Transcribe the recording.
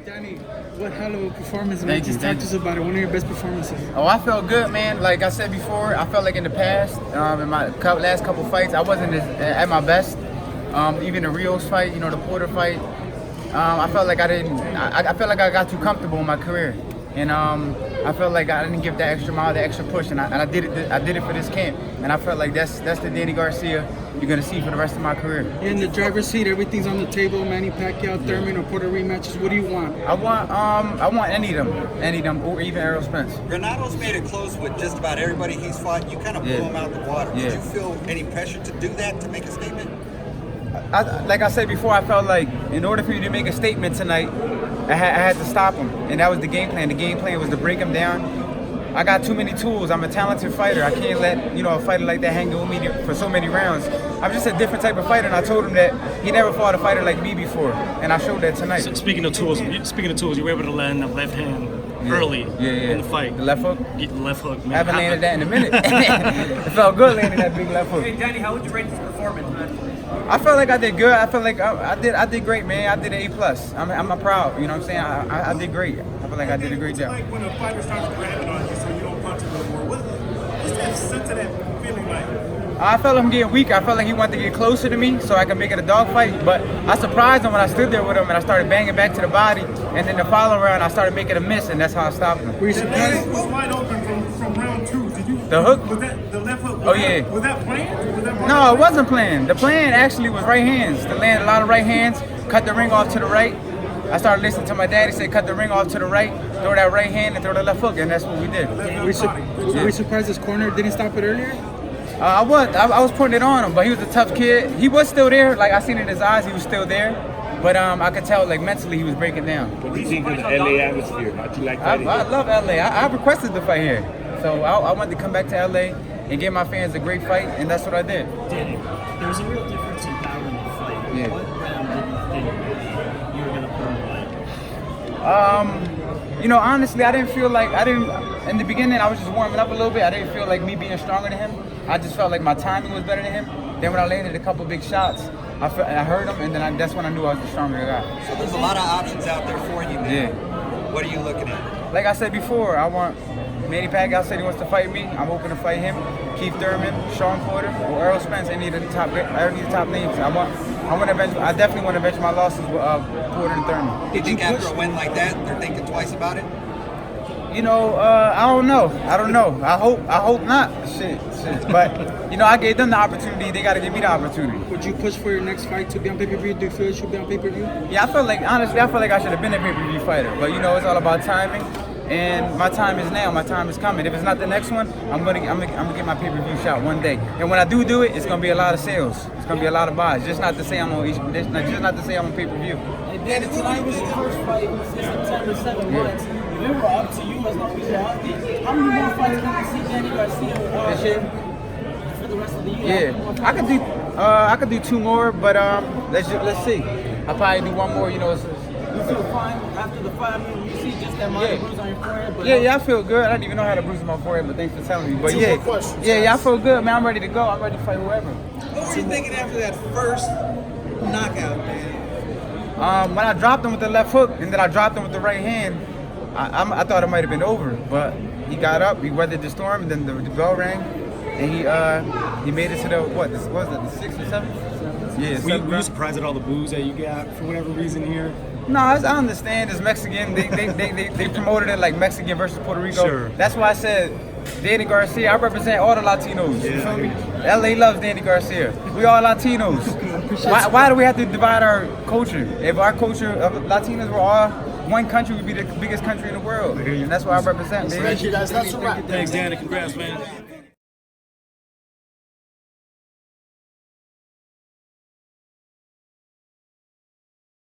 Danny, what hell of a performance, man. Thank you, Just talk to us about it. One of your best performances. Oh, I felt good, man. Like I said before, I felt like in the past, in my last couple fights, I wasn't at my best. Even the Rios fight, you know, the Porter fight, I felt like I felt like I got too comfortable in my career. And I felt like I didn't give that extra mile, the extra push, and I did it for this camp. And I felt like that's the Danny Garcia you're gonna see for the rest of my career. You're in the driver's seat, everything's on the table. Manny Pacquiao, Thurman, or Porter rematches. What do you want? I want any of them, or even Errol Spence. Granados made it close with just about everybody he's fought. You kind of blew him out the water. Yeah. Did you feel any pressure to do that, to make a statement? Like I said before, I felt like in order for you to make a statement tonight, I had to stop him, and that was the game plan. The game plan was to break him down. I got too many tools. I'm a talented fighter. I can't let a fighter like that hang with me for so many rounds. I'm just a different type of fighter, and I told him that he never fought a fighter like me before, and I showed that tonight. So speaking of tools, you were able to land the left hand early in the fight. The left hook? Get the left hook, man. I haven't landed that in a minute. It felt good landing that big left hook. Hey, Danny, how would you rate this performance, man? I felt like I did good. I felt like I did great, man. I did an A+. I'm proud. You know what I'm saying? I did great. I feel like I did a great job. Like when a fighter starts grabbing on you so you don't punch him no more. What's that sense of that feeling like? I felt him getting weak. I felt like he wanted to get closer to me so I could make it a dogfight. But I surprised him when I stood there with him and I started banging back to the body. And then the following round, I started making a miss, and that's how I stopped him. Were you surprised? It was wide open from round 2. Did you? The hook? Was that the left hook? Oh, yeah. Was that planned? No, it wasn't planned. The plan actually was right hands. To land a lot of right hands, cut the ring off to the right. I started listening to my daddy say, cut the ring off to the right, throw that right hand and throw the left hook, and that's what we did. Were you surprised this corner didn't stop it earlier? I was putting it on him, but he was a tough kid. He was still there. Like I seen in his eyes, he was still there. But I could tell, like mentally, he was breaking down. What do you think of the LA atmosphere? Don't you like I that? love LA. I requested to fight here, so I wanted to come back to LA and give my fans a great fight, and that's what I did. Danny, there was a real difference in power in the fight. Yeah. What round did you think you were going to put away? You know, honestly, I didn't feel like in the beginning, I was just warming up a little bit. I didn't feel like me being stronger than him. I just felt like my timing was better than him. Then when I landed a couple big shots, I heard him, and then that's when I knew I was the stronger guy. So there's a lot of options out there for you, man. Yeah. What are you looking at? Like I said before, I want Manny Pacquiao said he wants to fight me. I'm open to fight him. Keith Thurman, Sean Porter, or Errol Spence. Any of the top names. I definitely want to bench my losses with Porter and Thurman. Do you think after a win like that, they're thinking twice about it? You know, I don't know. I hope not. Shit. But you know, I gave them the opportunity. They got to give me the opportunity. Would you push for your next fight to be on pay-per-view? Do you feel it should be on pay-per-view? Yeah, honestly, I feel like I should have been a pay-per-view fighter. But you know, it's all about timing. And my time is now. My time is coming. If it's not the next one, I'm gonna get my pay-per-view shot one day. And when I do it, it's gonna be a lot of sales. It's gonna be a lot of buys. Just not to say I'm on pay-per-view. And tonight was your first fight since September 7 months. If it were up to you as long as you're healthy, how many more fights can we see Danny Garcia This year? for the rest of the year? Yeah, I could do 2 more, but let's see. I'll probably do 1 more. You know. You feel fine after the fight? I mean, you see just that minor bruise on your forehead? But Yeah, I feel good. I didn't even know how to bruise my forehead, but thanks for telling me. But yeah, I feel good, man. I'm ready to go. I'm ready to fight whoever. What were you thinking after that first knockout, man? When I dropped him with the left hook and then I dropped him with the right hand, I thought it might have been over, but he got up, he weathered the storm, and then the bell rang, and he made it to the the 6th or 7th? Yeah. Were you surprised at all the boos that you got for whatever reason here? No, I understand. It's Mexican. They promoted it like Mexican versus Puerto Rico. Sure. That's why I said Danny Garcia. I represent all the Latinos. You feel me? LA loves Danny Garcia. We all Latinos. Why do we have to divide our culture? If our culture of Latinos were all one country, would be the biggest country in the world. And that's what I represent. Thank you guys. That's a wrap. Thanks, Danny. Congrats, man.